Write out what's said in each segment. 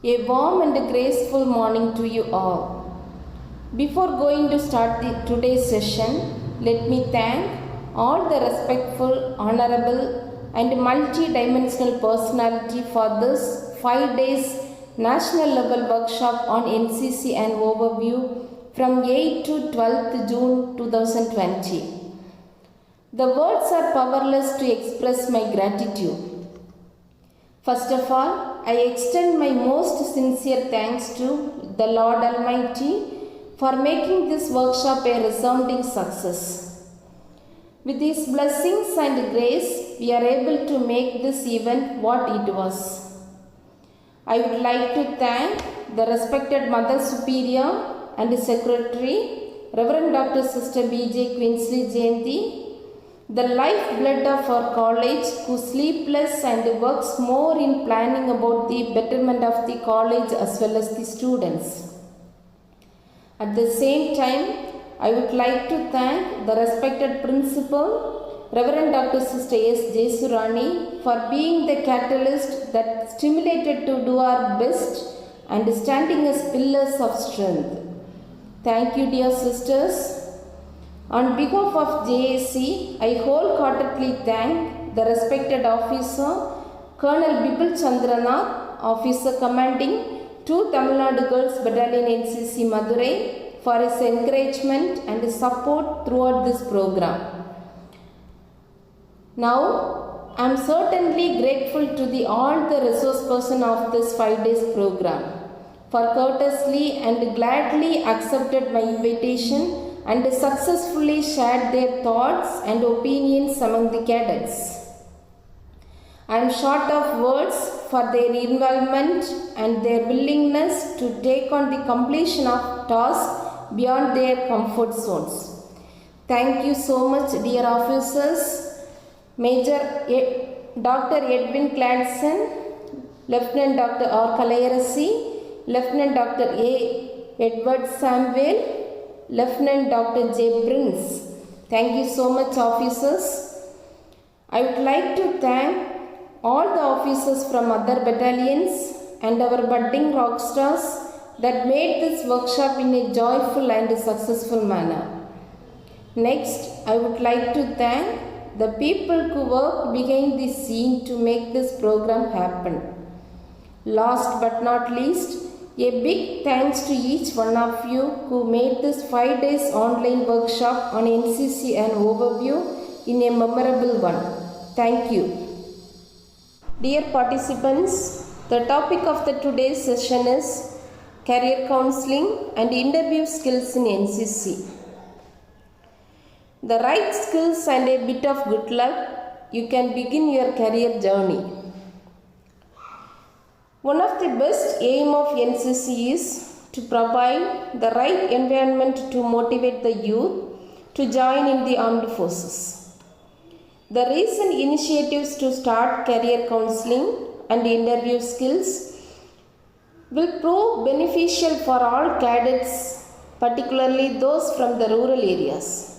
A warm and graceful morning to you all. Before going to start today's session, let me thank all the respectful, honorable, and multi-dimensional personality for this 5 days national level workshop on NCC and overview from 8th to 12th June 2020. The words are powerless to express my gratitude. First of all, I extend my most sincere thanks to the Lord Almighty for making this workshop a resounding success. With His blessings and grace, we are able to make this event what it was. I would like to thank the respected Mother Superior and Secretary, Reverend Dr. Sister B.J. Quinsley Jayanti, the lifeblood of our college, who sleepless and works more in planning about the betterment of the college as well as the students. At the same time, I would like to thank the respected principal, Reverend Dr. Sister S. Jesurani, for being the catalyst that stimulated to do our best and standing as pillars of strength. Thank you, dear sisters. On behalf of JAC, I wholeheartedly thank the respected officer, Colonel Bipul Chandranath, Officer Commanding 2 Tamil Nadu Girls Battalion NCC Madurai, for his encouragement and support throughout this program. Now, I am certainly grateful to all the resource person of this 5 days program for courteously and gladly accepted my invitation and successfully shared their thoughts and opinions among the cadets. I am short of words for their involvement and their willingness to take on the completion of tasks beyond their comfort zones. Thank you so much, dear officers. Major Dr. Edwin Gladson, Lieutenant Dr. R. Kalayarasi, Lieutenant Dr. A. Edward Samuel, Lieutenant Dr. J. Prince. Thank you so much, officers. I would like to thank all the officers from other battalions and our budding rock stars that made this workshop in a joyful and successful manner. Next, I would like to thank the people who worked behind the scene to make this program happen. Last but not least, a big thanks to each one of you who made this 5 days online workshop on NCC and overview in a memorable one. Thank you. Dear participants, the topic of the today's session is career counseling and interview skills in NCC. The right skills and a bit of good luck, you can begin your career journey. One of the best aim of NCC is to provide the right environment to motivate the youth to join in the armed forces. The recent initiatives to start career counseling and interview skills will prove beneficial for all cadets, particularly those from the rural areas.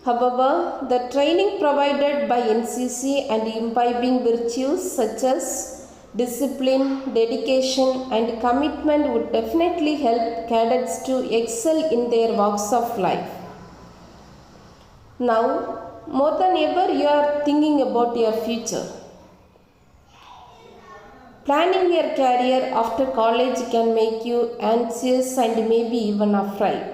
However, the training provided by NCC and imbibing virtues such as discipline, dedication, and commitment would definitely help cadets to excel in their walks of life. Now, more than ever, you are thinking about your future. Planning your career after college can make you anxious and maybe even afraid.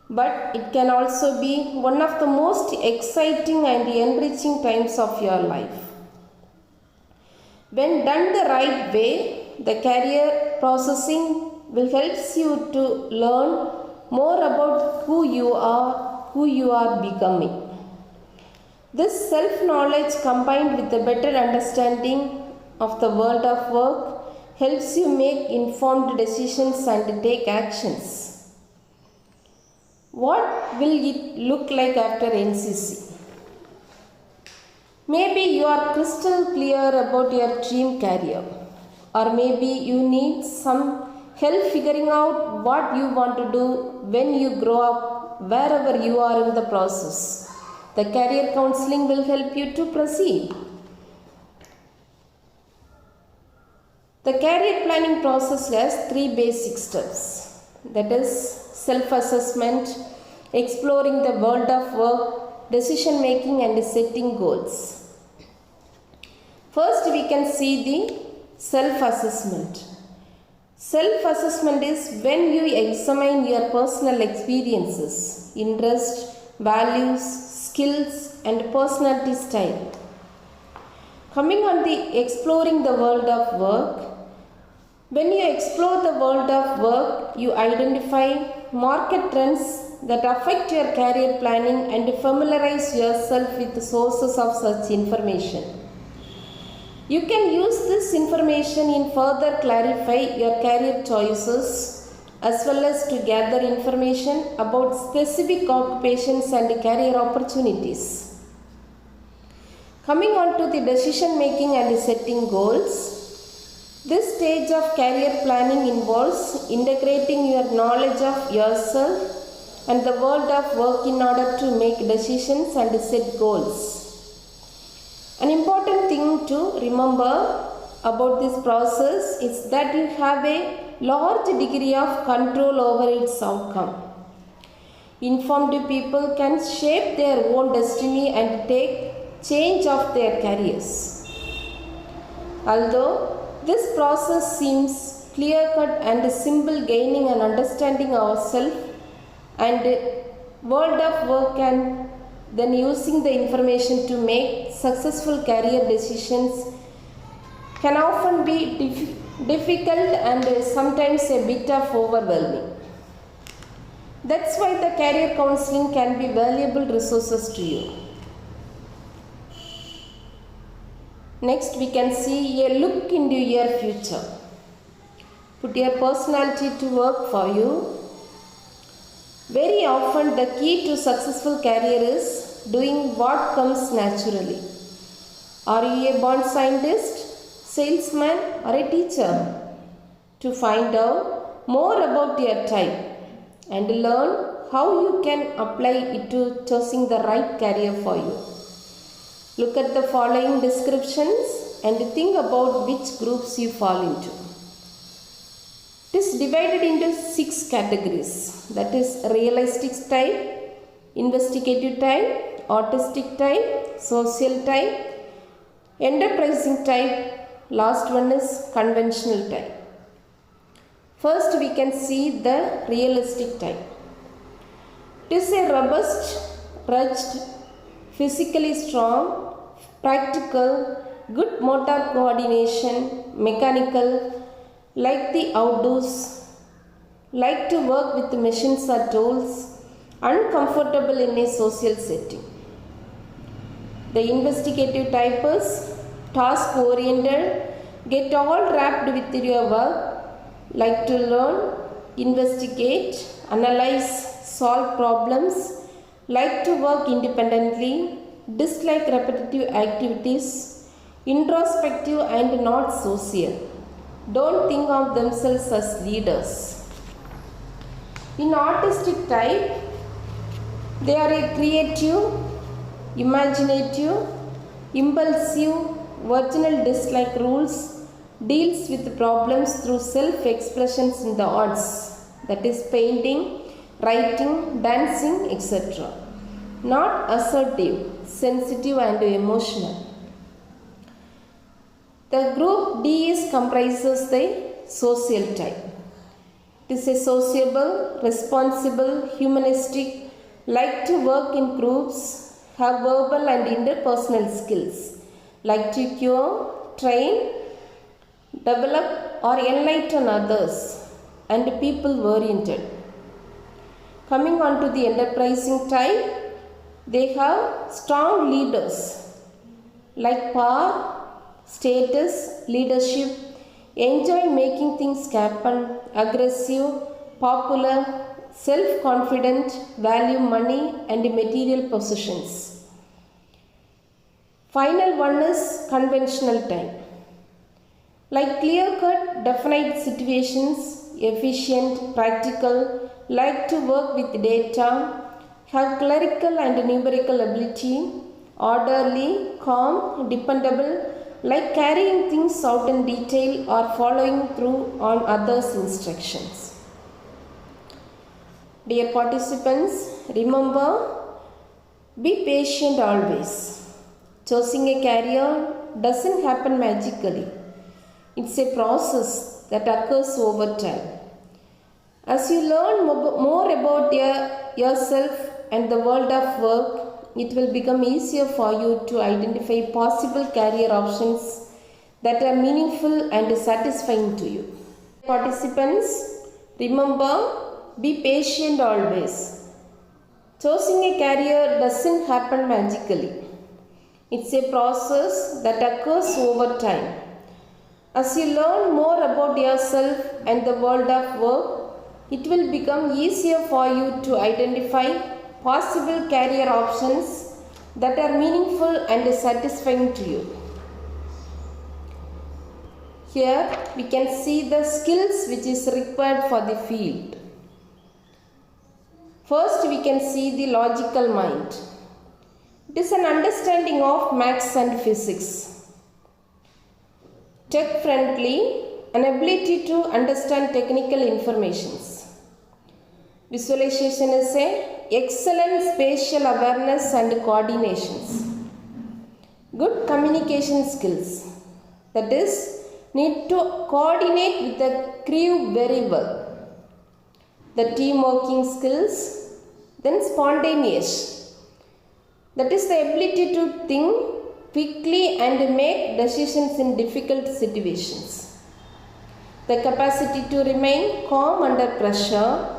But it can also be one of the most exciting and enriching times of your life. When done the right way, the career processing will help you to learn more about who you are becoming. This self-knowledge combined with a better understanding of the world of work helps you make informed decisions and take actions. What will it look like after NCC? Maybe you are crystal clear about your dream career, or maybe you need some help figuring out what you want to do when you grow up, wherever you are in the process. The career counseling will help you to proceed. The career planning process has three basic steps, that is self-assessment, exploring the world of work, decision making and setting goals. First we can see the self-assessment. Self-assessment is when you examine your personal experiences, interests, values, skills and personality style. Coming on the exploring the world of work, when you explore the world of work, you identify market trends that affect your career planning and familiarize yourself with the sources of such information. You can use this information in further clarify your career choices as well as to gather information about specific occupations and career opportunities. Coming on to the decision making and setting goals, this stage of career planning involves integrating your knowledge of yourself and the world of work in order to make decisions and set goals. An important thing to remember about this process is that you have a large degree of control over its outcome. Informed people can shape their own destiny and take change of their careers. Although this process seems clear-cut and simple, gaining an understanding of ourselves and world of work and then using the information to make successful career decisions can often be difficult and sometimes a bit of overwhelming. That's why the career counseling can be valuable resources to you. Next we can see a look into your future. Put your personality to work for you. Very often the key to successful career is doing what comes naturally. Are you a born scientist, salesman or a teacher? To find out more about your type and learn how you can apply it to choosing the right career for you. Look at the following descriptions and think about which groups you fall into. It is divided into 6 categories, that is realistic type, investigative type, artistic type, social type, enterprising type, last one is conventional type. First we can see the realistic type. It is a robust, rugged, physically strong, practical, good motor coordination, mechanical, like the outdoors, like to work with machines or tools, uncomfortable in a social setting. The investigative type is task oriented, get all wrapped with your work, like to learn, investigate, analyze, solve problems, like to work independently, dislike repetitive activities, introspective and not social. Don't think of themselves as leaders. In artistic type, they are a creative, imaginative, impulsive, original dislike rules, deals with problems through self-expressions in the arts, that is painting, writing, dancing, etc. Not assertive, sensitive and emotional. The group D is comprises the social type. It is a sociable, responsible, humanistic, like to work in groups, have verbal and interpersonal skills, like to cure, train, develop or enlighten others, and people oriented. Coming on to the enterprising type, they have strong leaders, like power, status, leadership, enjoy making things happen, aggressive, popular, self-confident, value money and material possessions. Final one is conventional type. Like clear-cut, definite situations, efficient, practical, like to work with data, have clerical and numerical ability, orderly, calm, dependable, like carrying things out in detail or following through on others' instructions. Dear participants, remember, be patient always. Choosing a career doesn't happen magically. It's a process that occurs over time. As you learn more about yourself and the world of work, it will become easier for you to identify possible career options that are meaningful and satisfying to you. Participants, remember, be patient always. Choosing a career doesn't happen magically. It's a process that occurs over time. As you learn more about yourself and the world of work, it will become easier for you to identify possible career options that are meaningful and satisfying to you. Here we can see the skills which is required for the field. First, we can see the logical mind. It is an understanding of maths and physics. Tech friendly, an ability to understand technical informations. Visualization is a excellent spatial awareness and coordinations. Good communication skills, that is, need to coordinate with the crew very well. The team working skills, then spontaneous, that is the ability to think quickly and make decisions in difficult situations. The capacity to remain calm under pressure,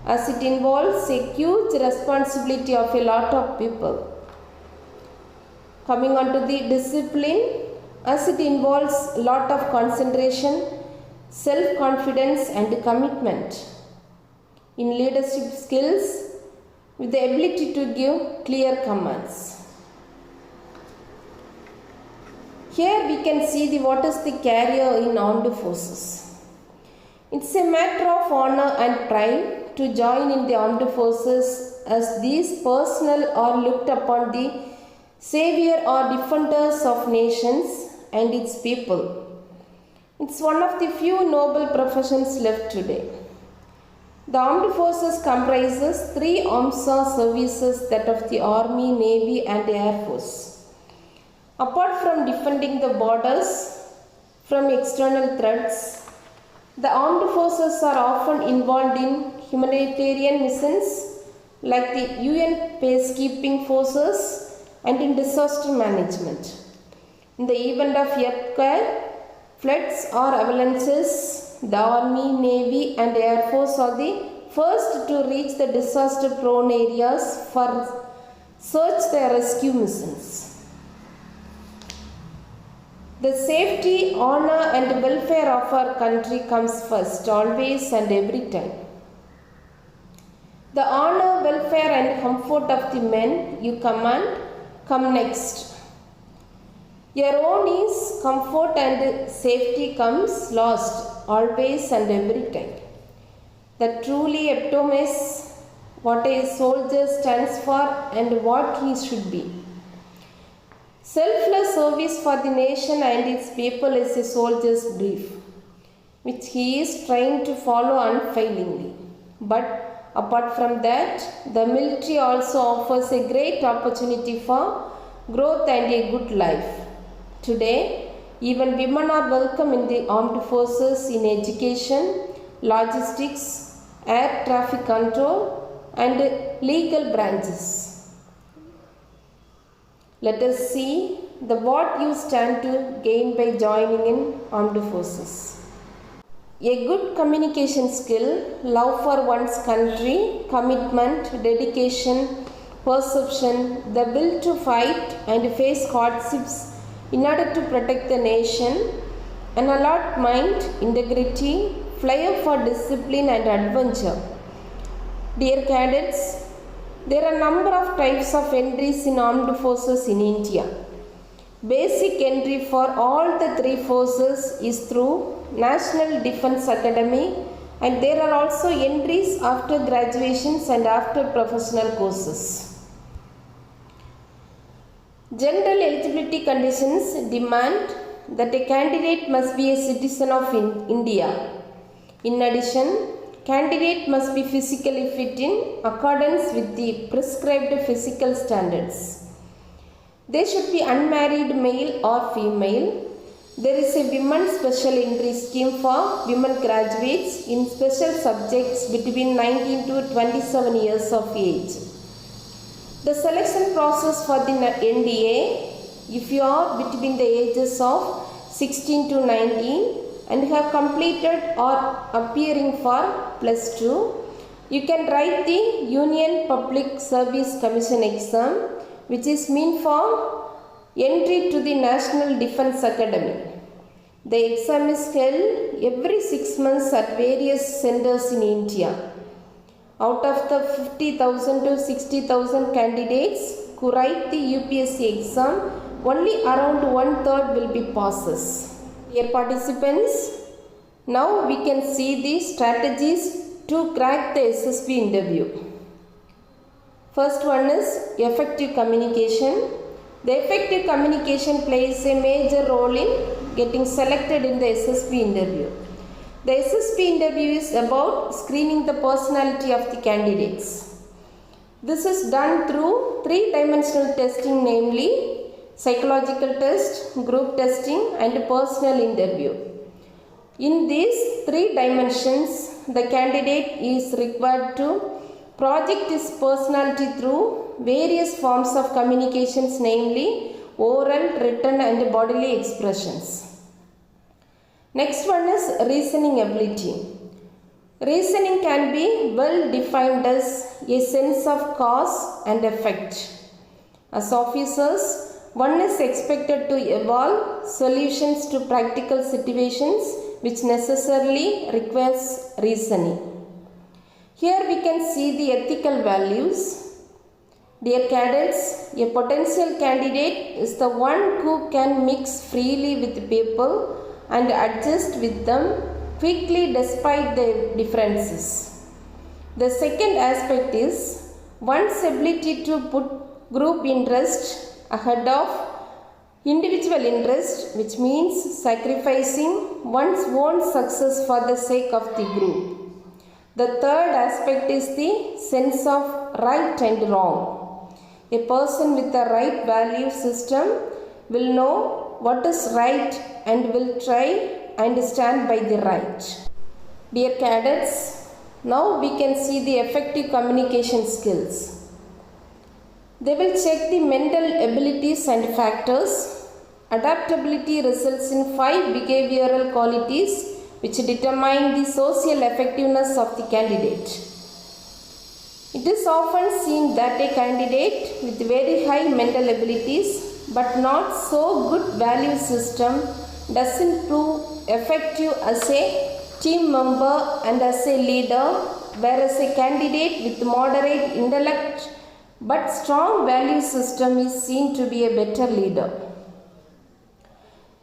as it involves a huge responsibility of a lot of people. Coming on to the discipline, as it involves a lot of concentration, self-confidence and commitment. In leadership skills, with the ability to give clear commands. Here we can see what is the career in armed forces. It's a matter of honor and pride to join in the armed forces, as these personnel are looked upon the savior or defenders of nations and its people. It's one of the few noble professions left today. The armed forces comprises three arms services, that of the Army, Navy and Air Force. Apart from defending the borders from external threats, the armed forces are often involved in humanitarian missions like the UN peacekeeping forces and in disaster management. In the event of earthquake, floods or avalanches, the Army, Navy and Air Force are the first to reach the disaster-prone areas for search and rescue missions. The safety, honor and welfare of our country comes first, always and every time. The honor, welfare and comfort of the men you command come next. Your own ease, comfort and safety comes last, always and every time. That truly epitomizes what a soldier stands for and what he should be. Selfless service for the nation and its people is a soldier's brief, which he is trying to follow unfailingly. But apart from that, the military also offers a great opportunity for growth and a good life. Today, even women are welcome in the armed forces in education, logistics, air traffic control and legal branches. Let us see what you stand to gain by joining in armed forces. A good communication skill, love for one's country, commitment, dedication, perception, the will to fight and face hardships in order to protect the nation, an alert mind, integrity, flair for discipline and adventure. Dear cadets, there are a number of types of entries in armed forces in India. Basic entry for all the three forces is through National Defence Academy, and there are also entries after graduations and after professional courses. General eligibility conditions demand that a candidate must be a citizen of India. In addition, candidate must be physically fit in accordance with the prescribed physical standards. They should be unmarried male or female. There is a women's special entry scheme for women graduates in special subjects between 19 to 27 years of age. The selection process for the NDA, if you are between the ages of 16 to 19 and have completed or appearing for plus 2, you can write the Union Public Service Commission exam, which is meant for entry to the National Defence Academy. The exam is held every 6 months at various centers in India. Out of the 50,000 to 60,000 candidates who write the UPSC exam, only around 1/3 will be passes. Dear participants, now we can see the strategies to crack the SSB interview. First one is effective communication. The effective communication plays a major role in getting selected in the SSB interview. The SSB interview is about screening the personality of the candidates. This is done through three-dimensional testing, namely psychological test, group testing and personal interview. In these three dimensions, the candidate is required to project his personality through various forms of communications, namely oral, written and bodily expressions. Next one is reasoning ability. Reasoning can be well defined as a sense of cause and effect. As officers, one is expected to evolve solutions to practical situations which necessarily requires reasoning. Here we can see the ethical values. Dear cadets, a potential candidate is the one who can mix freely with people and adjust with them quickly despite their differences. The second aspect is one's ability to put group interest ahead of individual interest, which means sacrificing one's own success for the sake of the group. The third aspect is the sense of right and wrong. A person with a right value system will know what is right and will try and stand by the right. Dear cadets, now we can see the effective communication skills. They will check the mental abilities and factors. Adaptability results in 5 behavioral qualities which determine the social effectiveness of the candidate. It is often seen that a candidate with very high mental abilities but not so good value system doesn't prove effective as a team member and as a leader, whereas a candidate with moderate intellect but strong value system is seen to be a better leader.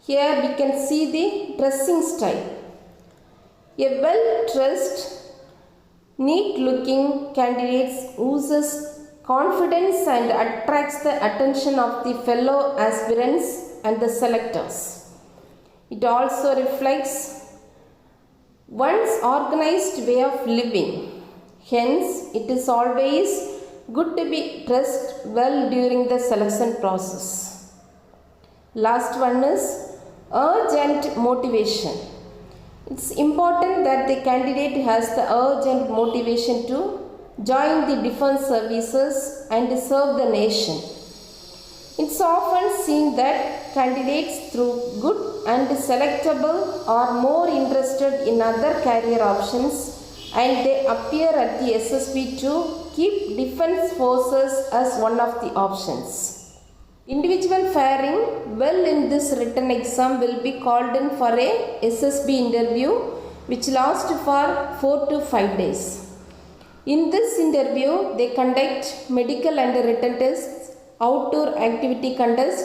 Here we can see the dressing style. A well-dressed, neat-looking candidate oozes confidence and attracts the attention of the fellow aspirants and the selectors. It also reflects one's organized way of living. Hence, it is always good to be dressed well during the selection process. Last one is urge and motivation. It's important that the candidate has the urge and motivation to join the defense services and serve the nation. It's often seen that candidates through good and selectable are more interested in other career options and they appear at the SSB to keep defense forces as one of the options. Individual faring well in this written exam will be called in for a SSB interview which lasts for 4 to 5 days. In this interview, they conduct medical and written tests, outdoor activity contest,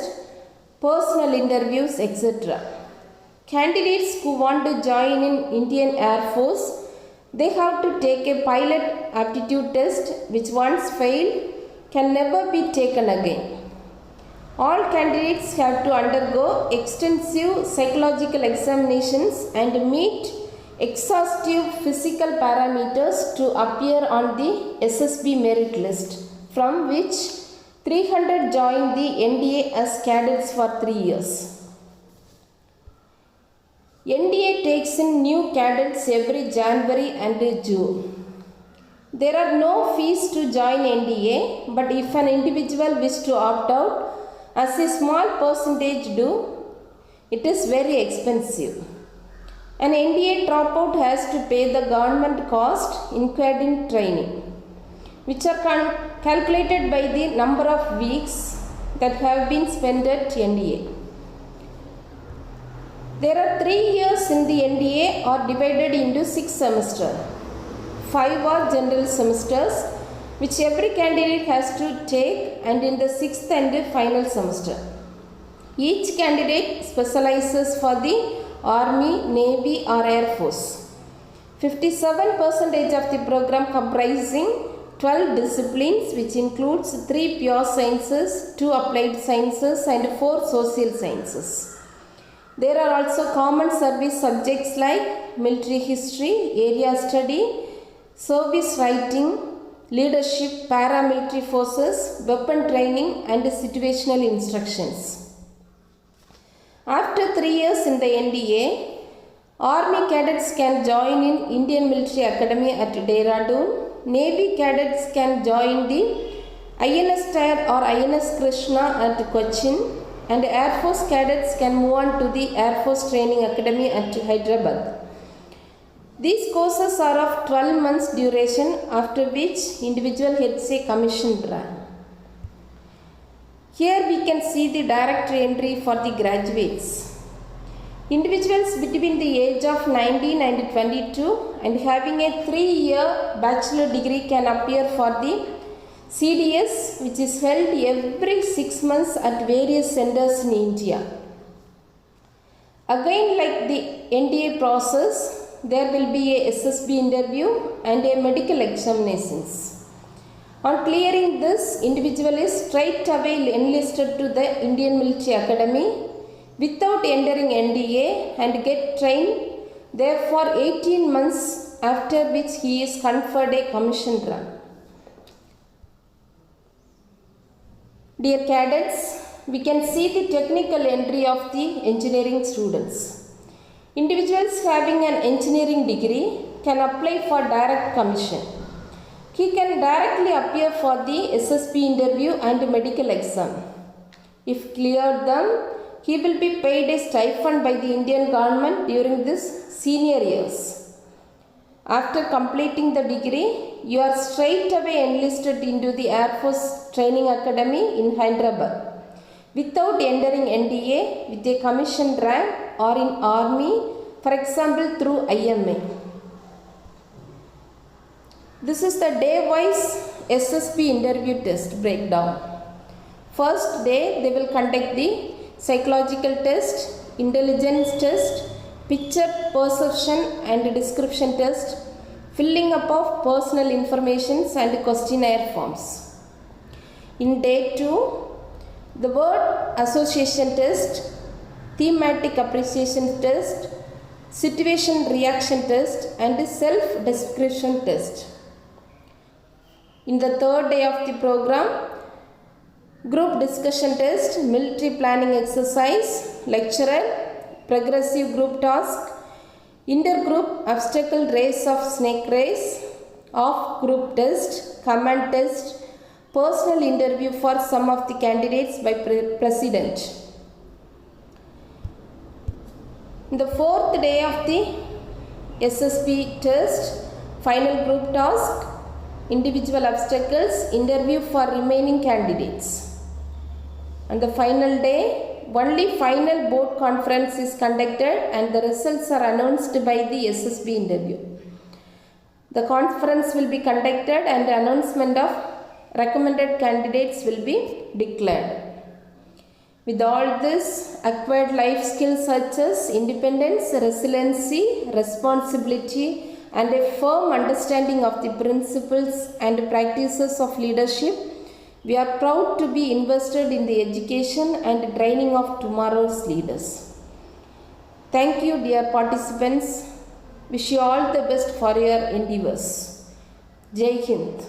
personal interviews, etc. Candidates who want to join in Indian Air Force, they have to take a pilot aptitude test which once failed can never be taken again. All candidates have to undergo extensive psychological examinations and meet exhaustive physical parameters to appear on the SSB merit list, from which 300 join the NDA as cadets for 3 years. NDA takes in new cadets every January and June. There are no fees to join NDA, but if an individual wishes to opt out, as a small percentage do, it is very expensive. An NDA dropout has to pay the government cost incurred in training, which are calculated by the number of weeks that have been spent at NDA. There are 3 years in the NDA are divided into 6 semesters. 5 are general semesters, which every candidate has to take, and in the 6th and final semester. Each candidate specializes for the Army, Navy or Air Force. 57% of the program comprising 12 disciplines, which includes 3 pure sciences, 2 applied sciences and 4 social sciences. There are also common service subjects like military history, area study, service writing, leadership, paramilitary forces, weapon training and situational instructions. After 3 years in the NDA, Army cadets can join in Indian Military Academy at Dehradun. Navy cadets can join the INS Tyr or INS Krishna at Cochin, and Air Force cadets can move on to the Air Force Training Academy at Hyderabad. These courses are of 12 months duration, after which individual gets a commissioned rank. Here we can see the direct entry for the graduates. Individuals between the age of 19 and 22 and having a 3-year bachelor degree can appear for the CDS, which is held every 6 months at various centers in India. Again, like the NDA process, there will be a SSB interview and a medical examinations. On clearing this, individual is straight away enlisted to the Indian Military Academy without entering NDA and get trained there for 18 months, after which he is conferred a commissioned rank. Dear cadets, we can see the technical entry of the engineering students. Individuals having an engineering degree can apply for direct commission. He can directly appear for the SSB interview and medical exam. If cleared them, he will be paid a stipend by the Indian government during this senior years. After completing the degree, you are straight away enlisted into the Air Force Training Academy in Hyderabad without entering NDA with a commissioned rank or in Army, for example through IMA. This is the day-wise SSB interview test breakdown. First day they will conduct the psychological test, intelligence test, picture perception and description test, filling up of personal information and questionnaire forms. In day 2, the word association test, thematic appreciation test, situation reaction test and self description test. In the third day of the program, group discussion test, military planning exercise, lecturer, progressive group task, intergroup obstacle race of snake race, off group test, command test, personal interview for some of the candidates by president. In the fourth day of the SSB test, final group task, individual obstacles, interview for remaining candidates. On the final day, only final board conference is conducted and the results are announced by the SSB interview. The conference will be conducted and the announcement of recommended candidates will be declared. With all this, acquired life skills such as independence, resiliency, responsibility, and a firm understanding of the principles and practices of leadership We are proud to be invested in the education and training of tomorrow's leaders. Thank you, dear participants. Wish you all the best for your endeavors. Jai Hind.